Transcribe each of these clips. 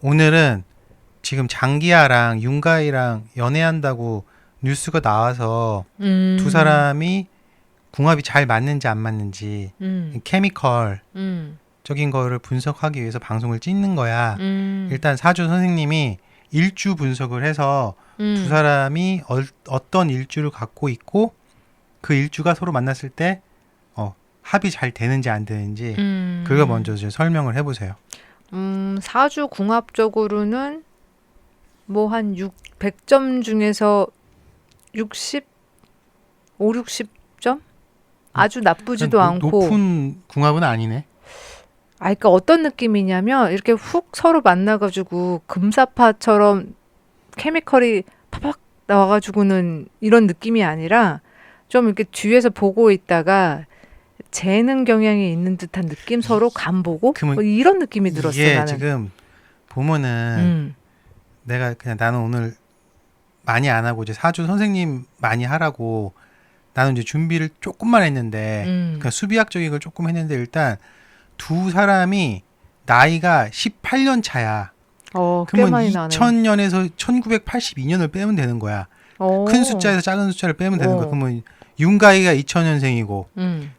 오늘은 지금 장기하랑 윤가희랑 연애한다고 뉴스가 나와서 두 사람이 궁합이 잘 맞는지 안 맞는지 케미컬적인 거를 분석하기 위해서 방송을 찍는 거야. 일단 사주 선생님이 일주 분석을 해서 두 사람이 어떤 일주를 갖고 있고 그 일주가 서로 만났을 때 합이 잘 되는지 안 되는지 그걸 먼저 이제 설명을 해보세요. 사주 궁합적으로는 뭐 한 100점 중에서 60, 5, 60점? 아주 나쁘지도 않고. 높은 궁합은 아니네. 그러니까 어떤 느낌이냐면 이렇게 훅 서로 만나가지고 금사파처럼 케미컬이 팍팍 나와가지고는 이런 느낌이 아니라 좀 이렇게 뒤에서 보고 있다가 재는 경향이 있는 듯한 느낌, 서로 간보고 뭐 이런 느낌이 들었어. 이게 나는. 지금 보면은 나는 오늘 많이 안 하고 이제 사주 선생님 많이 하라고 나는 이제 준비를 조금만 했는데 그러니까 수비학적인 걸 조금 했는데 일단 두 사람이 나이가 18년 차야. 그러면 2000년에서 1982년을 빼면 되는 거야. 큰 숫자에서 작은 숫자를 빼면 되는 거야. 그러면 윤가희가 2000년생이고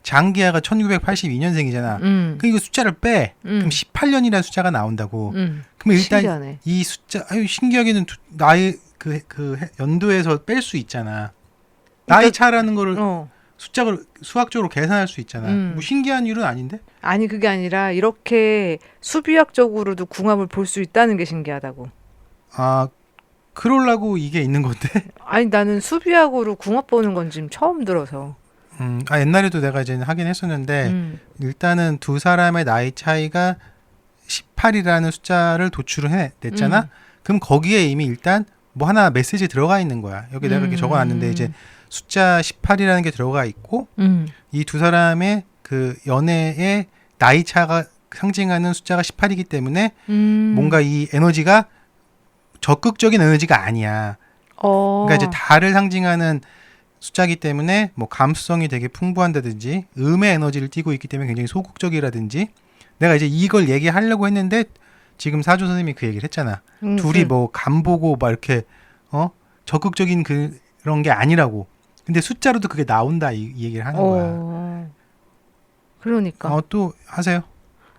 장기하가 1982년생이잖아. 그러니까 숫자를 빼. 그럼 18년이라는 숫자가 나온다고. 그러면 일단 신기하네. 이 숫자 신기하게는 나이 그 연도에서 뺄 수 있잖아. 나이 차라는 거를 숫자로 수학적으로 계산할 수 있잖아. 뭐 신기한 일은 아닌데? 아니 그게 아니라 이렇게 수비학적으로도 궁합을 볼 수 있다는 게 신기하다고. 그러려고 이게 있는 건데? 아니 나는 수비학으로 궁합 보는 건 지금 처음 들어서. 옛날에도 내가 이제 하긴 했었는데 일단은 두 사람의 나이 차이가 18이라는 숫자를 도출을 해냈잖아. 그럼 거기에 이미 일단 뭐 하나 메시지 들어가 있는 거야. 여기 내가 이렇게 적어놨는데 이제 숫자 18이라는 게 들어가 있고 이 두 사람의 그 연애의 나이 차가 상징하는 숫자가 18이기 때문에 뭔가 이 에너지가 적극적인 에너지가 아니야. 그러니까 이제 달을 상징하는 숫자이기 때문에 뭐 감수성이 되게 풍부한다든지 음의 에너지를 띠고 있기 때문에 굉장히 소극적이라든지 내가 이제 이걸 얘기하려고 했는데 지금 사주 선생님이 그 얘기를 했잖아. 둘이 뭐 간보고 막 이렇게 적극적인 그런 게 아니라고. 근데 숫자로도 그게 나온다 이 얘기를 하는 거야. 그러니까. 또 하세요.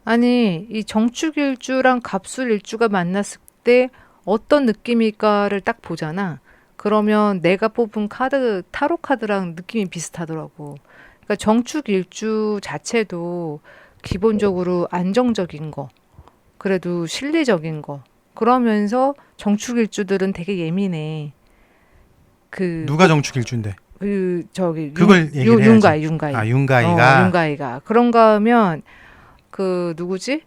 아니 이 정축일주랑 갑술일주가 만났을 때 어떤 느낌일까를 딱 보잖아. 그러면 내가 뽑은 카드, 타로 카드랑 느낌이 비슷하더라고. 그러니까 정축일주 자체도 기본적으로 안정적인 거, 그래도 실리적인 거. 그러면서 정축일주들은 되게 예민해. 누가 정축일주인데? 그걸 얘기를 해야지. 윤가희가. 윤가희가. 그런가 하면 누구지?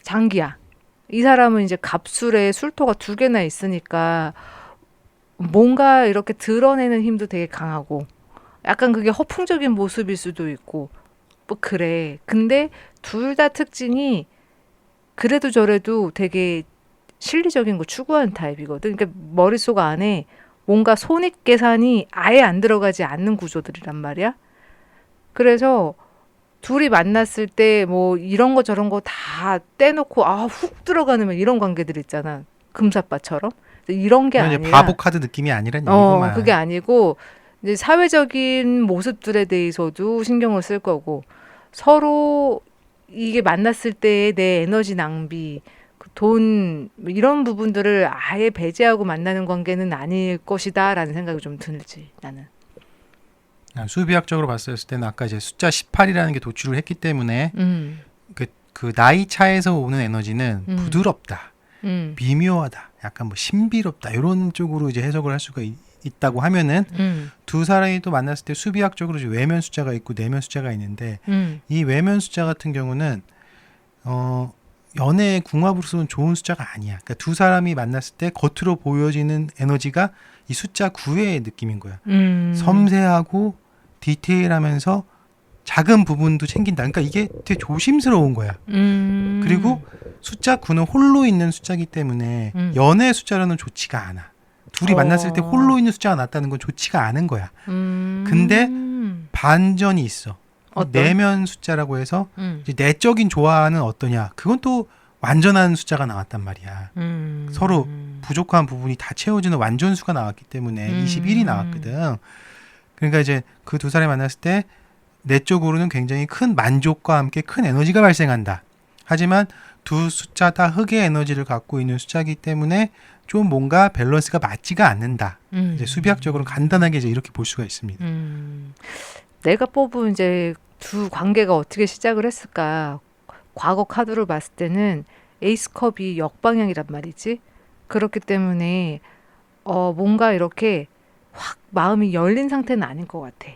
장기야. 이 사람은 이제 갑술에 술토가 2개나 있으니까 뭔가 이렇게 드러내는 힘도 되게 강하고 약간 그게 허풍적인 모습일 수도 있고 뭐 그래. 근데 둘 다 특징이 그래도 저래도 되게 실리적인 거 추구하는 타입이거든. 그러니까 머릿속 안에 뭔가 손익 계산이 아예 안 들어가지 않는 구조들이란 말이야. 그래서 둘이 만났을 때 뭐 이런 거 저런 거 다 떼놓고 훅 들어가는 이런 관계들 있잖아. 금사빠처럼. 이런 게 아니라 바보 카드 느낌이 아니란 얘기구만. 그게 아니고 이제 사회적인 모습들에 대해서도 신경을 쓸 거고 서로 이게 만났을 때의 내 에너지 낭비, 돈 이런 부분들을 아예 배제하고 만나는 관계는 아닐 것이다라는 생각이 좀 들지 나는. 수비학적으로 봤을 때는 아까 이제 숫자 18이라는 게 도출을 했기 때문에 그 나이 차에서 오는 에너지는 부드럽다, 미묘하다, 약간 뭐 신비롭다 이런 쪽으로 이제 해석을 할 수가 있다고 하면은 두 사람이 또 만났을 때 수비학적으로 이제 외면 숫자가 있고 내면 숫자가 있는데 이 외면 숫자 같은 경우는 연애의 궁합으로서는 좋은 숫자가 아니야. 그러니까 두 사람이 만났을 때 겉으로 보여지는 에너지가 이 숫자 9의 느낌인 거야. 섬세하고 디테일하면서 작은 부분도 챙긴다. 그러니까 이게 되게 조심스러운 거야. 그리고 숫자 9는 홀로 있는 숫자이기 때문에 연애 숫자로는 좋지가 않아. 둘이 만났을 때 홀로 있는 숫자가 낫다는 건 좋지가 않은 거야. 근데 반전이 있어. 내면 숫자라고 해서 이제 내적인 조화는 어떠냐. 그건 또 완전한 숫자가 나왔단 말이야. 음. 서로 부족한 부분이 다 채워지는 완전수가 나왔기 때문에 21이 나왔거든. 그러니까 이제 그 두 사람이 만났을 때 내적으로는 굉장히 큰 만족과 함께 큰 에너지가 발생한다. 하지만 두 숫자 다 흑의 에너지를 갖고 있는 숫자이기 때문에 좀 뭔가 밸런스가 맞지가 않는다. 이제 수비학적으로 간단하게 이제 이렇게 볼 수가 있습니다. 내가 뽑은 이제 두 관계가 어떻게 시작을 했을까? 과거 카드를 봤을 때는 에이스컵이 역방향이란 말이지. 그렇기 때문에 뭔가 이렇게 확 마음이 열린 상태는 아닌 것 같아.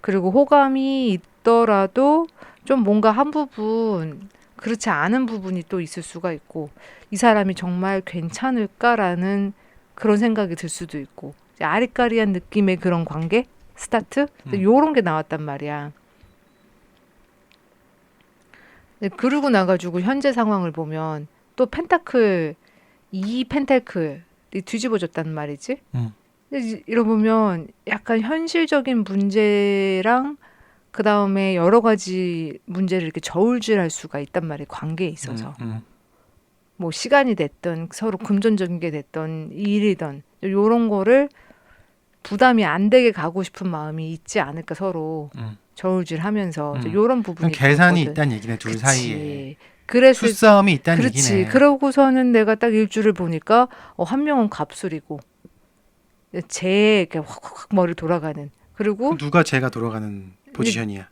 그리고 호감이 있더라도 좀 뭔가 한 부분 그렇지 않은 부분이 또 있을 수가 있고 이 사람이 정말 괜찮을까라는 그런 생각이 들 수도 있고 이제 아리까리한 느낌의 그런 관계 스타트 요런 게 나왔단 말이야. 그러고 나가지고 현재 상황을 보면 또 펜타클 이 펜타클이 뒤집어졌단 말이지. 근데 이러보면 약간 현실적인 문제랑 그 다음에 여러 가지 문제를 이렇게 저울질할 수가 있단 말이에요. 관계에 있어서. 뭐 시간이 됐든 서로 금전적인 게 됐든 일이든 요런 거를 부담이 안 되게 가고 싶은 마음이 있지 않을까 서로 저울질하면서 요런 부분이 계산이 있거든. 있다는 얘기네 둘 사이에. 그래서 수싸움이 있다는 그렇지. 얘기네. 그러고서는 내가 딱 일주를 보니까 한 명은 갑술이고 쟤 이렇게 확확 머리 돌아가는. 그리고 누가 쟤가 돌아가는 포지션이야?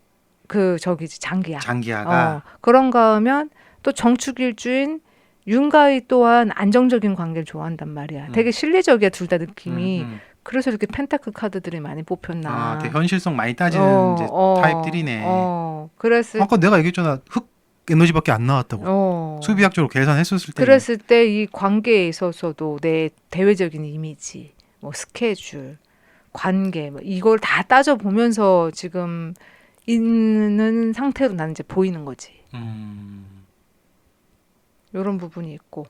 그 저기지 장기야. 장기야가. 그런가 하면 또 정축일주인 윤가희 또한 안정적인 관계를 좋아한단 말이야. 되게 실리적이야 둘 다 느낌이. 그래서 이렇게 펜타클 카드들이 많이 뽑혔나. 아, 되게 현실성 많이 따지는 이제 타입들이네. 그랬을 아까 내가 얘기했잖아. 흑 에너지밖에 안 나왔다고. 수비학적으로 계산했었을 때. 그랬을 때 이 관계에 있어서도 내 대외적인 이미지, 뭐 스케줄, 관계, 뭐 이걸 다 따져 보면서 지금 있는 상태로 나는 이제 보이는 거지. 이런 부분이 있고.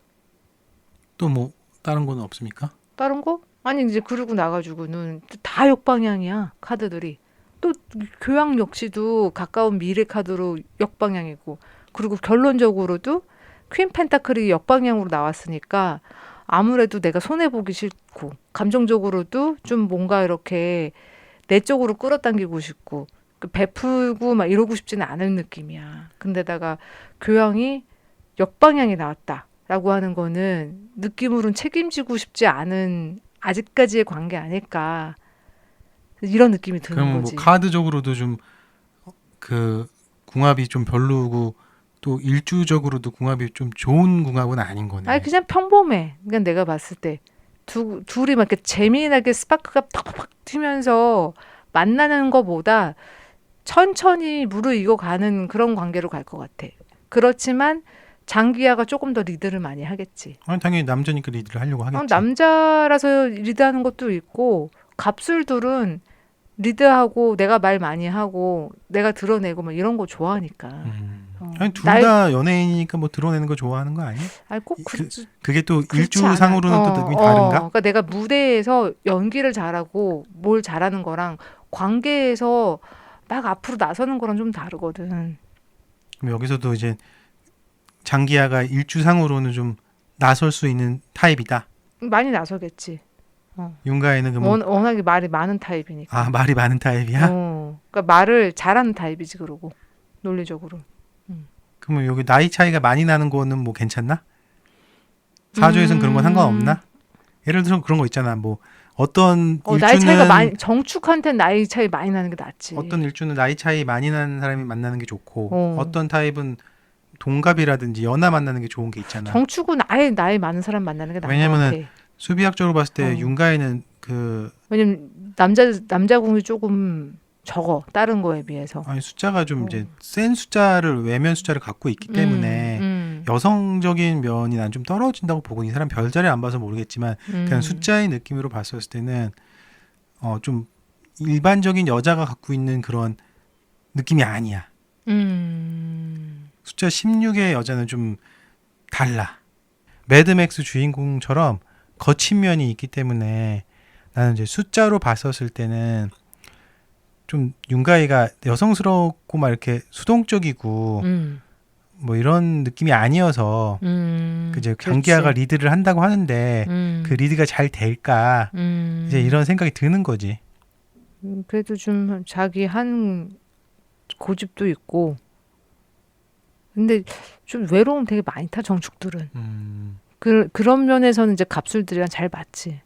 또 뭐 다른 거는 없습니까? 다른 거? 아니 이제 그러고 나가지고는 다 역방향이야 카드들이. 또 교양 역시도 가까운 미래 카드로 역방향이고 그리고 결론적으로도 퀸 펜타클이 역방향으로 나왔으니까 아무래도 내가 손해보기 싫고 감정적으로도 좀 뭔가 이렇게 내 쪽으로 끌어당기고 싶고 베풀고 막 이러고 싶지는 않은 느낌이야. 근데다가 교양이 역방향이 나왔다라고 하는 거는 느낌으로는 책임지고 싶지 않은 아직까지의 관계 아닐까 이런 느낌이 드는 그럼 거지. 뭐 카드적으로도 좀 그 궁합이 좀 별로고 또 일주적으로도 궁합이 좀 좋은 궁합은 아닌 거네. 아니 그냥 평범해. 그냥 내가 봤을 때 둘이 막 이렇게 재미나게 스파크가 팍팍팍 튀면서 만나는 거보다 천천히 무르익어가는 그런 관계로 갈 것 같아. 그렇지만 장기야가 조금 더 리드를 많이 하겠지. 아니, 당연히 남자니까 리드를 하려고 하겠지. 남자라서 리드하는 것도 있고 갑술들은 리드하고 내가 말 많이 하고 내가 드러내고 뭐 이런 거 좋아하니까. 아니 둘 다 연예인이니까 뭐 드러내는 거 좋아하는 거 아니야? 아니 꼭 그게 또 그렇지 일주상으로는 않아. 또 느낌이 다른가? 그러니까 내가 무대에서 연기를 잘하고 뭘 잘하는 거랑 관계에서 막 앞으로 나서는 거랑 좀 다르거든. 그럼 여기서도 이제 장기야가 일주상으로는 좀 나설 수 있는 타입이다. 많이 나서겠지. 윤가에는 그러면 워낙에 말이 많은 타입이니까. 말이 많은 타입이야? 그러니까 말을 잘하는 타입이지 그러고 논리적으로. 그러면 여기 나이 차이가 많이 나는 거는 뭐 괜찮나? 사주에서는 그런 건 상관없나? 예를 들어서 그런 거 있잖아. 뭐 어떤 일주는 나이 차이가 많이 정축한테는 나이 차이 많이 나는 게 낫지. 어떤 일주는 나이 차이 많이 나는 사람이 만나는 게 좋고 어떤 타입은 동갑이라든지 연하 만나는 게 좋은 게 있잖아. 정축은 아예 나이 많은 사람 만나는 게 나은 것 왜냐면은 같아. 수비학적으로 봤을 때 윤가에는 그 왜냐면 남자 공이 조금 적어 다른 거에 비해서. 아니 숫자가 좀 이제 센 숫자를 외면 숫자를 갖고 있기 때문에 여성적인 면이 난 좀 떨어진다고 보고 이 사람 별자리 안 봐서 모르겠지만 그냥 숫자의 느낌으로 봤을 때는 좀 일반적인 여자가 갖고 있는 그런 느낌이 아니야. 숫자 16의 여자는 좀 달라. 매드맥스 주인공처럼 거친 면이 있기 때문에 나는 이제 숫자로 봤었을 때는 좀 윤가이가 여성스럽고 막 이렇게 수동적이고 뭐 이런 느낌이 아니어서 그제 장기하가 그렇지. 리드를 한다고 하는데 그 리드가 잘 될까 이제 이런 생각이 드는 거지. 그래도 좀 자기 한 고집도 있고. 근데 좀 외로움 되게 많이 타 정축들은. 그런 면에서는 이제 갑술들이랑 잘 맞지.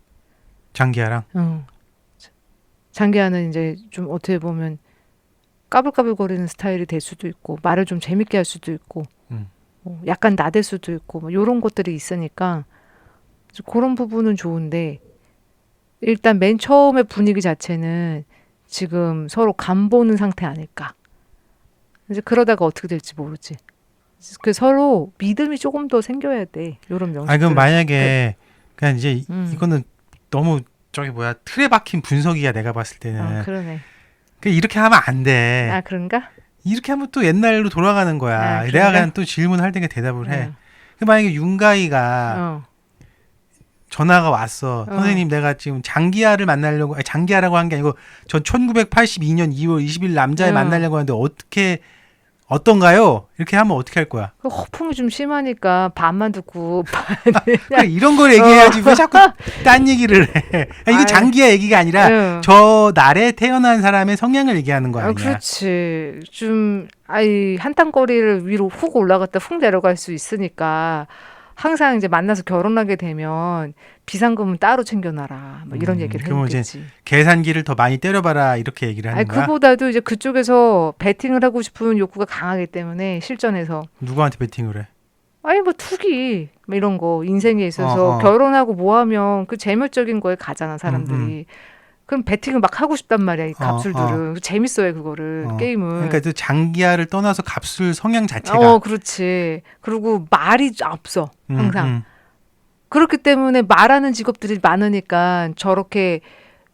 장기하랑. 장기하는 이제 좀 어떻게 보면 까불까불거리는 스타일이 될 수도 있고 말을 좀 재밌게 할 수도 있고 약간 나댈 수도 있고 뭐 이런 것들이 있으니까 그런 부분은 좋은데 일단 맨 처음에 분위기 자체는 지금 서로 간 보는 상태 아닐까. 이제 그러다가 어떻게 될지 모르지. 그 서로 믿음이 조금 더 생겨야 돼. 이런 명식들. 그럼 만약에 그냥 이제 음. 이거는 너무 틀에 박힌 분석이야 내가 봤을 때는. 그러네. 이렇게 하면 안 돼. 그런가? 이렇게 하면 또 옛날로 돌아가는 거야. 그런가? 내가 그냥 또 질문할 때가 대답을 해. 만약에 윤가희가 전화가 왔어. 선생님 내가 지금 장기하를 만나려고 장기하라고 한 게 아니고 전 1982년 2월 20일 남자애 만나려고 하는데 어떤가요? 이렇게 하면 어떻게 할 거야? 허풍이 좀 심하니까 반만 듣고 그래, 이런 걸 얘기해야지 왜 자꾸 딴 얘기를 해. 이거 장기하 얘기가 아니라 저 날에 태어난 사람의 성향을 얘기하는 거 아니야. 그렇지. 좀 한탄거리를 위로 훅 올라갔다 훅 내려갈 수 있으니까 항상 이제 만나서 결혼하게 되면 비상금은 따로 챙겨놔라. 뭐 이런 얘기를 해놓겠지. 이제 계산기를 더 많이 때려봐라 이렇게 얘기를 하는 거야. 그보다도 이제 그쪽에서 베팅을 하고 싶은 욕구가 강하기 때문에 실전에서 누구한테 베팅을 해? 뭐 투기 뭐 이런 거 인생에 있어서 결혼하고 뭐 하면 그 재물적인 거에 가잖아 사람들이. 그럼 베팅을 막 하고 싶단 말이야 이 갑술들은. 재밌어요 그거를 게임을. 그러니까 또 장기하를 떠나서 갑술 성향 자체가. 그렇지. 그리고 말이 없어 항상. 그렇기 때문에 말하는 직업들이 많으니까 저렇게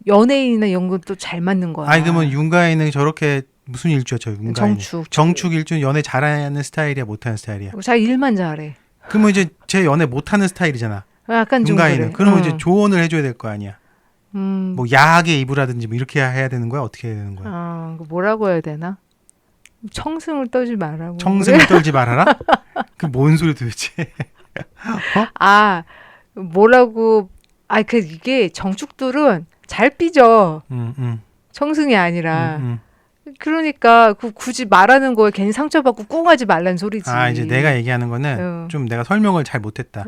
연예인이나 이런 건 또 잘 맞는 거야. 그러면 윤가희는 저렇게 무슨 일주야 저 윤가희는? 정축 일주 연애 잘하는 스타일이야 못하는 스타일이야? 자 일만 잘해. 그러면 이제 제 연애 못하는 스타일이잖아. 약간 좀 윤가희는. 그래. 그러면 이제 조언을 해줘야 될 거 아니야. 뭐 야하게 입으라든지 뭐 이렇게 해야 되는 거야? 어떻게 해야 되는 거야? 뭐라고 해야 되나? 청승을 떨지 말라고. 청승을 떨지 말아라? 그 뭔 소리 도대체? 뭐라고? 이게 정축들은 잘 삐져. 청승이 아니라. 그러니까 굳이 말하는 거에 괜히 상처받고 꿍하지 말란 소리지. 이제 내가 얘기하는 거는 좀 내가 설명을 잘 못했다.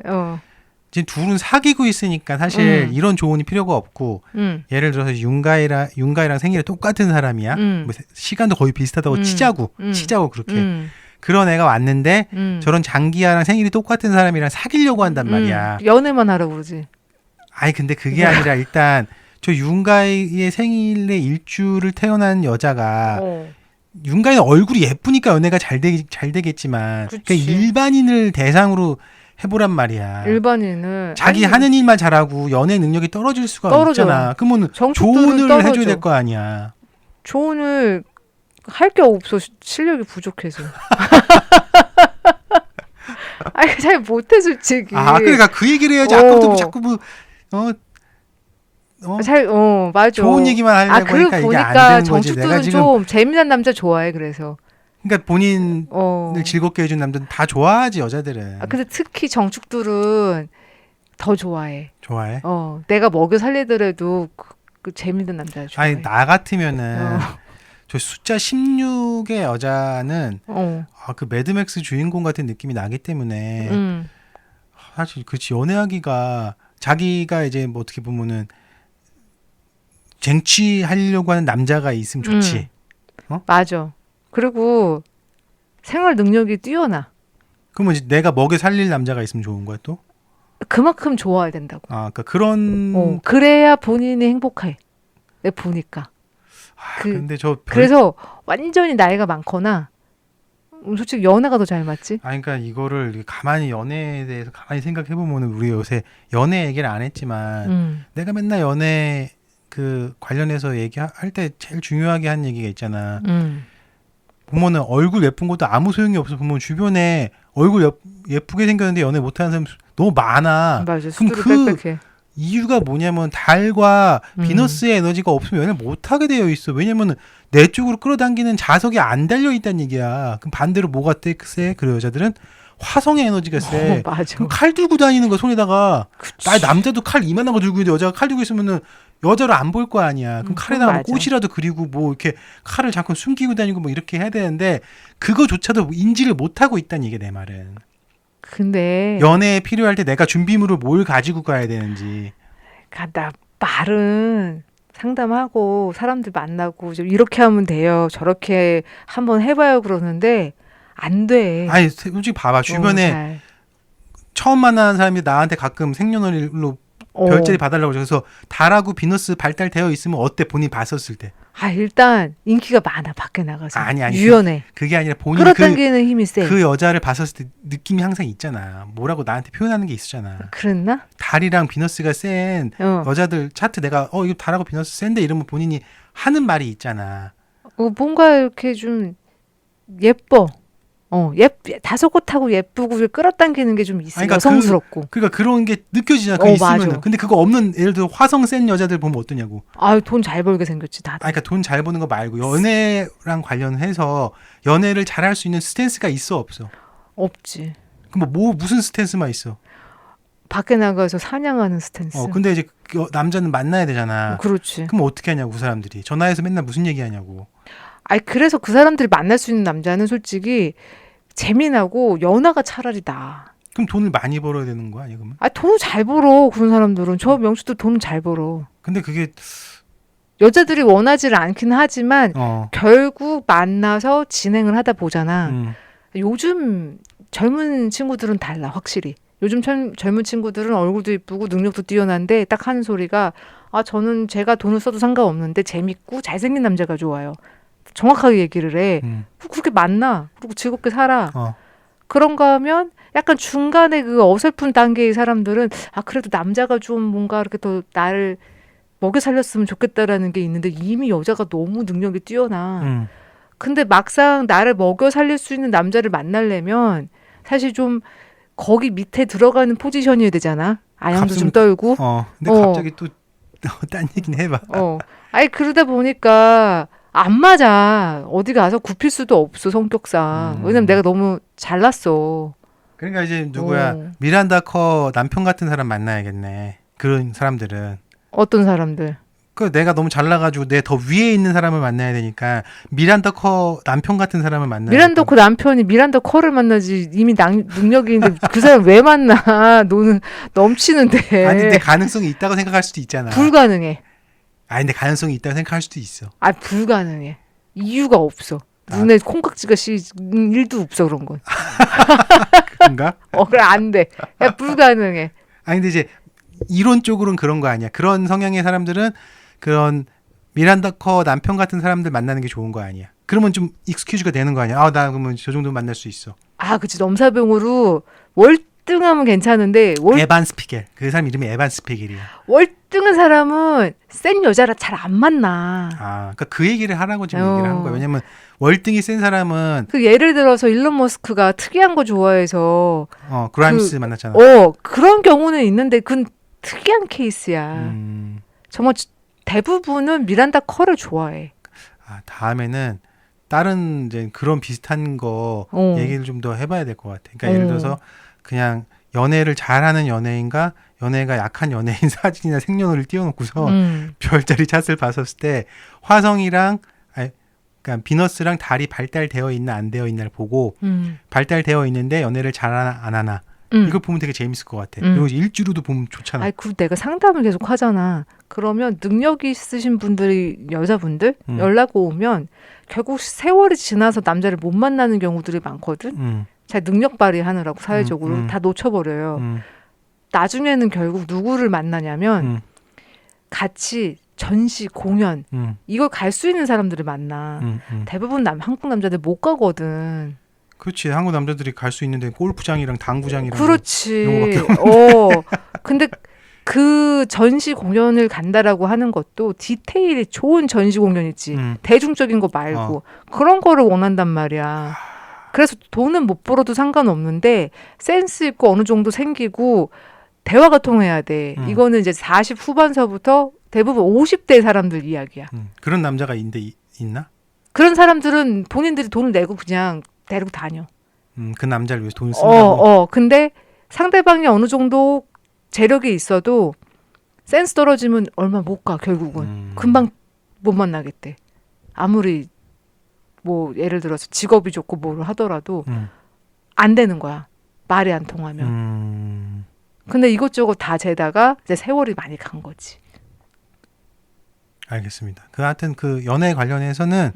지금 둘은 사귀고 있으니까 사실 이런 조언이 필요가 없고 예를 들어서 윤가희랑 생일이 똑같은 사람이야. 뭐 시간도 거의 비슷하다고 치자고 그렇게. 그런 애가 왔는데 저런 장기하랑 생일이 똑같은 사람이랑 사귀려고 한단 말이야. 연애만 하라고 그러지. 근데 그게 아니라 일단 저 윤가희의 생일에 일주를 태어난 여자가 윤가희는 얼굴이 예쁘니까 연애가 잘 되겠지만 그러니까 일반인을 대상으로 해보란 말이야. 일반인은 자기 하는 일만 잘하고 연애 능력이 떨어질 수가 있잖아. 그러면 조언을 해줘야 될 거 아니야. 조언을 할 게 없어. 실력이 부족해서. 잘 못해 솔직히. 그러니까 그 얘기를 해야지. 아까부터 자꾸 맞아. 좋은 얘기만 하려고 하니까 이게 안 되는 거지. 정축들은 좀 재미난 남자 좋아해 그래서. 그러니까 본인을 즐겁게 해준 남자는 다 좋아하지 여자들은. 근데 특히 정축들은 더 좋아해. 좋아해? 내가 먹여 살리더라도 그 재밌는 남자 좋아해. 나 같으면은 저 숫자 16의 여자는 그 매드맥스 주인공 같은 느낌이 나기 때문에 사실 그렇지 연애하기가 자기가 이제 뭐 어떻게 보면은 쟁취하려고 하는 남자가 있으면 좋지. 맞아. 그리고 생활 능력이 뛰어나. 그러면 이제 내가 먹여 살릴 남자가 있으면 좋은 거야 또? 그만큼 좋아야 된다고. 그러니까 그런. 그래야 본인이 행복해. 내가 보니까. 근데 그래서 완전히 나이가 많거나 솔직히 연애가 더 잘 맞지? 그러니까 이거를 가만히 연애에 대해서 가만히 생각해 보면 우리 요새 연애 얘기를 안 했지만 내가 맨날 연애 그 관련해서 얘기할 때 제일 중요하게 한 얘기가 있잖아. 보면은 얼굴 예쁜 것도 아무 소용이 없어. 보면 주변에 얼굴 예쁘게 생겼는데 연애 못하는 사람 너무 많아. 맞아. 그럼 빽빽해. 이유가 뭐냐면 달과 음. 비너스의 에너지가 없으면 연애를 못하게 되어 있어. 왜냐면 내 쪽으로 끌어당기는 자석이 안 달려 있다는 얘기야. 그럼 반대로 뭐가 세? 그 여자들은 화성의 에너지가 세. 맞아. 그럼 칼 들고 다니는 거야 손에다가. 그치. 나 남자도 칼 이만한 거 들고 있는데 여자가 칼 들고 있으면은 여자를 안 볼 거 아니야. 그럼 칼에다가 뭐 맞아. 꽃이라도 그리고 뭐 이렇게 칼을 잠깐 숨기고 다니고 뭐 이렇게 해야 되는데 그거조차도 인지를 못 하고 있다는 얘기 내 말은. 근데 연애에 필요할 때 내가 준비물을 뭘 가지고 가야 되는지. 나 말은 상담하고 사람들 만나고 좀 이렇게 하면 돼요. 저렇게 한번 해봐요 그러는데 안 돼. 아니 솔직히 봐봐 주변에 잘. 처음 만나는 사람이 나한테 가끔 생년월일로 별자리 봐달라고 그래서 달하고 비너스 발달되어 있으면 어때 본인 봤었을 때. 일단 인기가 많아 밖에 나가서. 아니, 유연해. 그게 아니라 본인이 끌어당기는 힘이 세. 그 여자를 봤었을 때 느낌이 항상 있잖아. 뭐라고 나한테 표현하는 게 있었잖아. 그랬나? 달이랑 비너스가 센 여자들 차트 내가 이거 달하고 비너스 센데 이러면 본인이 하는 말이 있잖아. 뭔가 이렇게 좀 예뻐. 다소곳하고 예쁘고 끌어당기는 게 좀 있어. 그러니까 여성스럽고. 그러니까 그런 게 느껴지잖아. 그게 있으면은. 맞아. 근데 그거 없는 예를 들어 화성 센 여자들 보면 어떠냐고. 돈 잘 벌게 생겼지 다들. 그러니까 돈 잘 버는 거 말고 연애랑 관련해서 연애를 잘할 수 있는 스탠스가 있어 없어? 없지. 그럼 뭐 무슨 스탠스만 있어? 밖에 나가서 사냥하는 스탠스. 근데 이제 남자는 만나야 되잖아. 그렇지. 그럼 어떻게 하냐고 그 사람들이 전화해서 맨날 무슨 얘기하냐고. 그래서 그 사람들이 만날 수 있는 남자는 솔직히 재미나고 연하가 차라리 나아. 그럼 돈을 많이 벌어야 되는 거 아니야 그러면? 돈을 잘 벌어 그런 사람들은. 저 명수도 돈 잘 벌어. 근데 그게 여자들이 원하지를 않긴 하지만 어. 결국 만나서 진행을 하다 보잖아. 음. 요즘 젊은 친구들은 달라 확실히. 요즘 젊은 친구들은 얼굴도 이쁘고 능력도 뛰어난데 딱 하는 소리가 저는 제가 돈을 써도 상관없는데 재밌고 잘생긴 남자가 좋아요. 정확하게 얘기를 해. 그렇게 만나. 그리고 즐겁게 살아. 그런가 하면 약간 중간에 그 어설픈 단계의 사람들은 그래도 남자가 좀 뭔가 이렇게 더 나를 먹여 살렸으면 좋겠다라는 게 있는데 이미 여자가 너무 능력이 뛰어나. 근데 막상 나를 먹여 살릴 수 있는 남자를 만나려면 사실 좀 거기 밑에 들어가는 포지션이어야 되잖아. 아양도 좀 떨고. 근데 갑자기 또 딴 얘기는 해봐. 그러다 보니까 안 맞아. 어디 가서 굽힐 수도 없어 성격상. 왜냐면 내가 너무 잘났어. 그러니까 이제 누구야 미란다 커 남편 같은 사람 만나야겠네. 그런 사람들은. 어떤 사람들? 내가 너무 잘나가지고 내 더 위에 있는 사람을 만나야 되니까 미란다 커 남편 같은 사람을 만나야 미란다 커 남편이 미란다 커를 만나지. 이미 능력이 있는데 그 사람 왜 만나? 너는 넘치는데. 아니 근데 가능성이 있다고 생각할 수도 있잖아. 불가능해. 근데 가능성이 있다고 생각할 수도 있어. 불가능해. 이유가 없어. 눈에 콩깍지가 1도 없어 그런 건. 그런가? 그래 안 돼. 불가능해. 근데 이제 이론적으로는 그런 거 아니야. 그런 성향의 사람들은 그런 미란다 커 남편 같은 사람들 만나는 게 좋은 거 아니야. 그러면 좀 익스큐즈가 되는 거 아니야. 나 그러면 저 정도 만날 수 있어. 그치. 넘사병으로 월등하면 괜찮은데 에반 스피겔. 그 사람 이름이 에반 스피겔이야. 월등한 사람은 센 여자라 잘 안 만나. 그러니까 그 얘기를 하라고 지금 얘기를 하는 거야. 왜냐면 월등히 센 사람은 예를 들어서 일론 머스크가 특이한 거 좋아해서 그라임스 만났잖아. 그런 경우는 있는데 그건 특이한 케이스야. 정말 대부분은 미란다 커를 좋아해. 다음에는 다른 이제 그런 비슷한 거 얘기를 좀 더 해봐야 될 것 같아. 그러니까 예를 들어서 그냥 연애를 잘하는 연예인과 연애가 약한 연예인 사진이나 생년월일 띄워놓고서 별자리 차트를 봤었을 때 화성이랑 그러니까 비너스랑 달이 발달되어 있나 안 되어 있나를 보고 발달되어 있는데 연애를 잘하나 안 하나 이걸 보면 되게 재밌을 것 같아. 그리고 일주로도 보면 좋잖아. 그리고 내가 상담을 계속 하잖아. 그러면 능력이 있으신 분들이 여자분들 연락 오면 결국 세월이 지나서 남자를 못 만나는 경우들이 많거든. 잘 능력 발휘하느라고 사회적으로 다 놓쳐버려요. 나중에는 결국 누구를 만나냐면 같이 전시, 공연 이걸 갈 수 있는 사람들을 만나. 대부분 한국 남자들 못 가거든. 그렇지. 한국 남자들이 갈 수 있는데 골프장이랑 당구장이랑 그렇지. 이런 근데 그 전시 공연을 간다라고 하는 것도 디테일이 좋은 전시 공연 있지. 대중적인 거 말고 그런 거를 원한단 말이야. 그래서 돈은 못 벌어도 상관없는데 센스 있고 어느 정도 생기고 대화가 통해야 돼. 음. 이거는 이제 40 후반서부터 대부분 50대 사람들 이야기야. 그런 남자가 있나? 그런 사람들은 본인들이 돈을 내고 그냥 데리고 다녀. 그 남자를 위해서 돈을 쓴다고. 근데 상대방이 어느 정도 재력이 있어도 센스 떨어지면 얼마 못 가, 결국은. 금방 못 만나겠대. 아무리 뭐 예를 들어서 직업이 좋고 뭘 하더라도 안 되는 거야. 말이 안 통하면. 근데 이것저것 다 재다가 이제 세월이 많이 간 거지. 알겠습니다. 그 하여튼 그 연애 관련해서는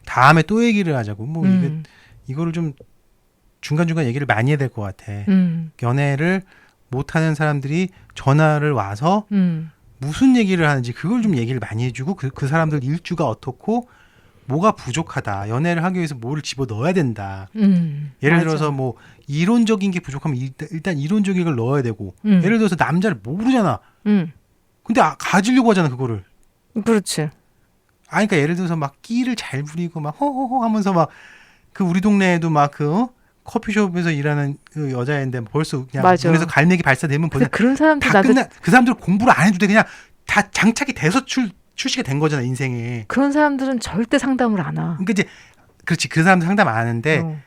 다음에 또 얘기를 하자고. 뭐 이거를 좀 중간중간 얘기를 많이 해야 될 것 같아. 연애를 못하는 사람들이 전화를 와서 무슨 얘기를 하는지 그걸 좀 얘기를 많이 해주고 그 사람들 일주가 어떻고 뭐가 부족하다. 연애를 하기 위해서 뭐를 집어넣어야 된다. 예를 맞아. 들어서 뭐 이론적인 게 부족하면 일단 이론적인 걸 넣어야 되고 예를 들어서 남자를 모르잖아. 근데 가지려고 하잖아 그거를. 그렇지. 그러니까 예를 들어서 막 끼를 잘 부리고 막 허허허 하면서 막 그 우리 동네에도 막 그 커피숍에서 일하는 그 여자애인데 벌써 그냥 맞아. 눈에서 갈매기 발사되면 근데 벌써 그런 사람들 다 나도 끝나. 그 사람들 공부를 안 해도 돼. 그냥 다 장착이 돼서 출시가 된 거잖아 인생에. 그런 사람들은 절대 상담을 안 하. 그러니까 이제 그렇지 그 사람들 상담 안 하는데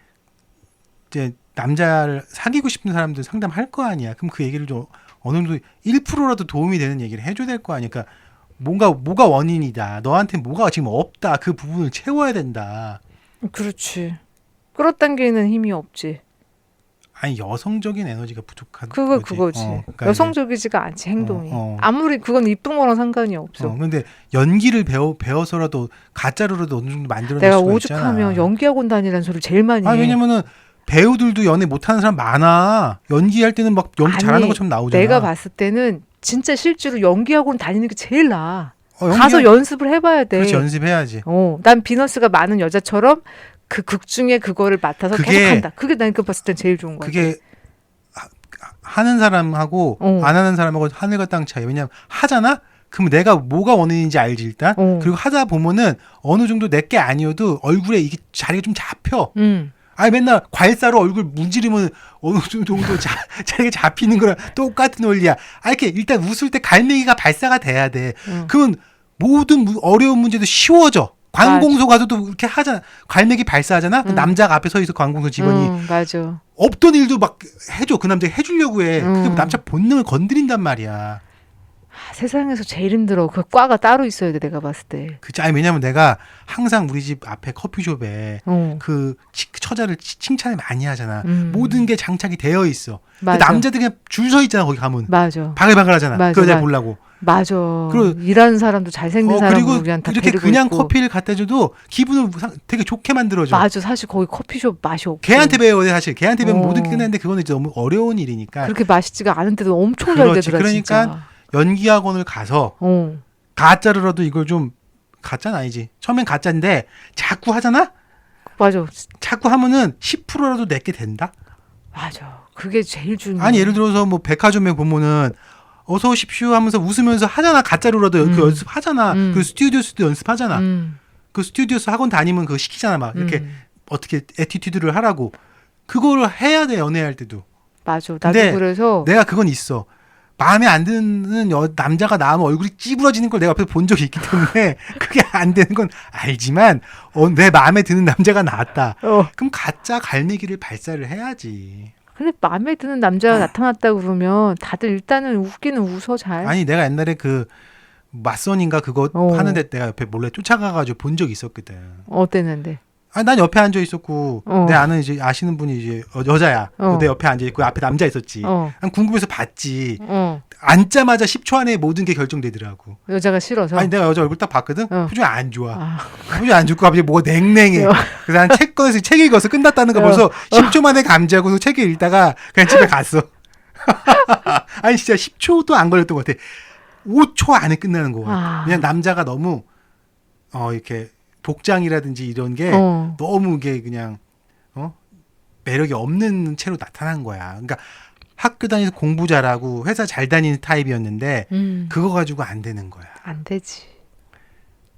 이제 남자를 사귀고 싶은 사람들 상담할 거 아니야. 그럼 그 얘기를 좀 어느 정도 1%라도 도움이 되는 얘기를 해줘야 될 거 아니야. 그러니까 뭐가 원인이다. 너한테 뭐가 지금 없다. 그 부분을 채워야 된다. 그렇지. 끌어당기는 힘이 없지. 아니 여성적인 에너지가 부족한 그거지. 그러니까 여성적이지가 않지 행동이. 어. 아무리 그건 이쁜 거랑 상관이 없어. 근데 연기를 배워서라도 가짜로라도 어느 정도 만들어낼 내가 수가 오죽하면 있잖아. 연기학원 다니라는 소리를 제일 많이 해. 왜냐면은 배우들도 연애 못하는 사람 많아. 연기할 때는 막 연기 아니, 잘하는 것처럼 나오잖아. 내가 봤을 때는 진짜 실제로 연기학원 다니는 게 제일 나아. 연기- 가서 연습을 해봐야 돼. 그렇지 연습해야지. 난 비너스가 많은 여자처럼 그 극 중에 그거를 맡아서 그게- 계속 한다. 그게 난 그 봤을 땐 제일 좋은 거야. 그게 하는 사람하고 안 하는 사람하고 하늘과 땅 차이. 왜냐면 하잖아. 그럼 내가 뭐가 원인인지 알지 일단. 그리고 하다 보면은 어느 정도 내 게 아니어도 얼굴에 이게 자리가 좀 잡혀. 맨날 괄사로 얼굴 문지르면 어느 정도 자리가 잡히는 거랑 똑같은 원리야. 이렇게 일단 웃을 때 갈매기가 발사가 돼야 돼. 그러면 모든 어려운 문제도 쉬워져. 관공서 가서도 이렇게 하잖아. 갈매기 발사하잖아. 그 남자가 앞에 서 있어 관공서 직원이. 맞아. 없던 일도 막 해줘. 그 남자가 해주려고 해. 그게 남자 본능을 건드린단 말이야. 세상에서 제일 힘들어. 그 과가 따로 있어야 돼. 내가 봤을 때. 그치. 왜냐면 내가 항상 우리 집 앞에 커피숍에 그 처자를 칭찬을 많이 하잖아. 모든 게 장착이 되어 있어. 맞아. 남자들이 그냥 줄 서 있잖아. 거기 가면. 맞아. 바글바글 하잖아. 맞아, 그 여자 맞아. 보려고. 맞아. 그리고- 일하는 사람도 잘생긴 사람 그리고 그냥 다 이렇게 데리고 그냥 있고. 커피를 갖다 줘도 기분을 되게 좋게 만들어줘. 맞아. 사실 거기 커피숍 맛이 없고. 걔한테 배워야 돼 사실. 걔한테 배우면 모든 게 어. 끝나는데 그거는 이제 너무 어려운 일이니까. 그렇게 맛있지가 않은데도 엄청 잘 그렇지. 되더라 그러니까 진짜. 연기학원을 가서 어. 가짜로라도 이걸 좀 가짜는 아니지. 처음엔 가짜인데 자꾸 하잖아. 맞아. 자꾸 하면은 10%라도 내게 된다. 맞아. 그게 제일 중요해. 아니 예를 들어서 뭐 백화점에 보면은 어서 오십시오 하면서 웃으면서 하잖아. 가짜로라도 그 연습하잖아. 그 스튜디오스도 연습하잖아. 그 스튜디오스 학원 다니면 그거 시키잖아. 막 이렇게 어떻게 애티튜드를 하라고. 그거를 해야 돼 연애할 때도. 맞아. 나도 근데 그래서 내가 그건 있어. 마음에 안 드는 남자가 나오면 얼굴이 찌부러지는 걸 내가 옆에서 본 적이 있기 때문에 그게 안 되는 건 알지만 내 마음에 드는 남자가 나왔다. 그럼 가짜 갈매기를 발사를 해야지. 근데 마음에 드는 남자가 나타났다 그러면 다들 일단은 웃기는 웃어 잘. 아니 내가 옛날에 그 맞선인가 그거 하는데 내가 옆에 몰래 쫓아가가지고 본 적이 있었거든. 어땠는데? 난 옆에 앉아 있었고 내 아는 이제 아시는 분이 이제 여자야. 내 옆에 앉아 있고 앞에 남자 있었지. 난 궁금해서 봤지. 앉자마자 10초 안에 모든 게 결정되더라고. 여자가 싫어서. 아니 내가 여자 얼굴 딱 봤거든. 표정이 안 좋아. 표정이 안 좋고 갑자기 뭐가 냉랭해. 그래서 난 책 꺼내서 책 읽어서 끝났다는 거 벌써 10초 만에 감지하고 책 읽다가 그냥 집에 갔어. 아니 진짜 10초도 안 걸렸던 것 같아. 5초 안에 끝나는 거 같아. 그냥 남자가 너무 이렇게 복장이라든지 이런 게 너무 이게 그냥 매력이 없는 채로 나타난 거야. 그러니까 학교 다니면서 공부 잘하고 회사 잘 다니는 타입이었는데 그거 가지고 안 되는 거야. 안 되지.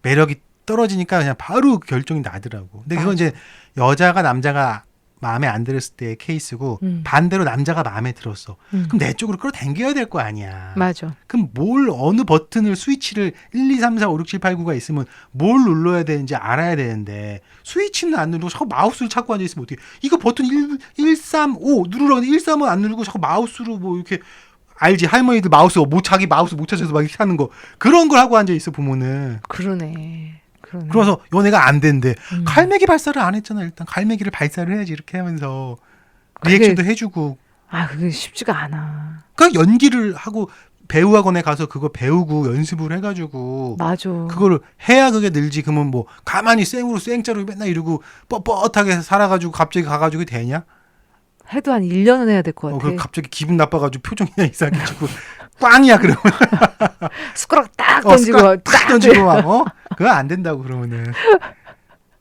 매력이 떨어지니까 그냥 바로 결정이 나더라고. 근데 그건 이제 여자가 남자가 마음에 안 들었을 때의 케이스고 음. 반대로 남자가 마음에 들었어. 음. 그럼 내 쪽으로 끌어당겨야 될 거 아니야. 맞아. 그럼 어느 버튼을 스위치를 1, 2, 3, 4, 5, 6, 7, 8, 9가 있으면 뭘 눌러야 되는지 알아야 되는데 스위치는 안 누르고 자꾸 마우스를 찾고 앉아있으면 어떻게 이거 버튼 1, 3, 5 누르라고 하는데 1, 3은 안 누르고 자꾸 마우스로 뭐 이렇게 알지 할머니들 자기 마우스 못 찾아서 막 이렇게 하는 거 그런 걸 하고 앉아있어 보면은 그러네. 그래서 연애가 안 된대. 음. 갈매기 발사를 안 했잖아. 일단 갈매기를 발사를 해야지 이렇게 하면서 그게- 리액션도 해주고 그게 쉽지가 않아. 그러니까 연기를 하고 배우학원에 가서 그거 배우고 연습을 해가지고 맞아. 그거를 해야 그게 늘지. 그러면 뭐 가만히 생짜로 맨날 이러고 뻣뻣하게 살아가지고 갑자기 가가지고 되냐? 해도 한 1년은 해야 될 것 같아. 그 갑자기 기분 나빠가지고 표정이 그냥 이상하게 짓고 꽝이야 그러면 숟가락 딱 던지고 딱 던지고 막 그거 안 된다고 그러면은.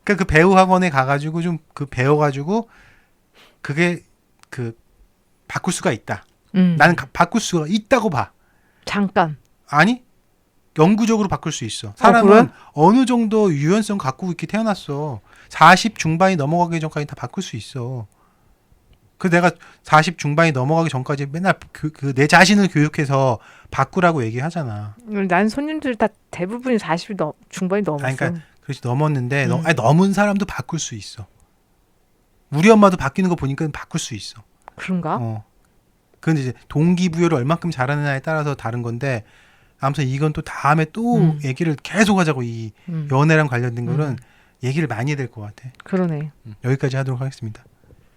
그러니까 그 배우학원에 가가지고 좀 그 배워가지고 그게 그 바꿀 수가 있다. 나는 바꿀 수가 있다고 봐. 잠깐. 아니 영구적으로 바꿀 수 있어. 사람은 그래? 어느 정도 유연성 갖고 이렇게 태어났어. 40 중반이 넘어가기 전까지 다 바꿀 수 있어. 그 내가 40 중반이 넘어가기 전까지 맨날 내 자신을 교육해서 바꾸라고 얘기하잖아. 난 손님들 다 대부분이 40이 중반이 넘었어. 그러니까 그렇지 넘었는데 넘은 사람도 바꿀 수 있어. 우리 엄마도 바뀌는 거 보니까 바꿀 수 있어. 그런가? 근데 이제 동기부여를 얼만큼 잘하느냐에 따라서 다른 건데 아무튼 이건 또 다음에 또 얘기를 계속 하자고 이 연애랑 관련된 거는 얘기를 많이 해야 될 것 같아. 그러네. 여기까지 하도록 하겠습니다.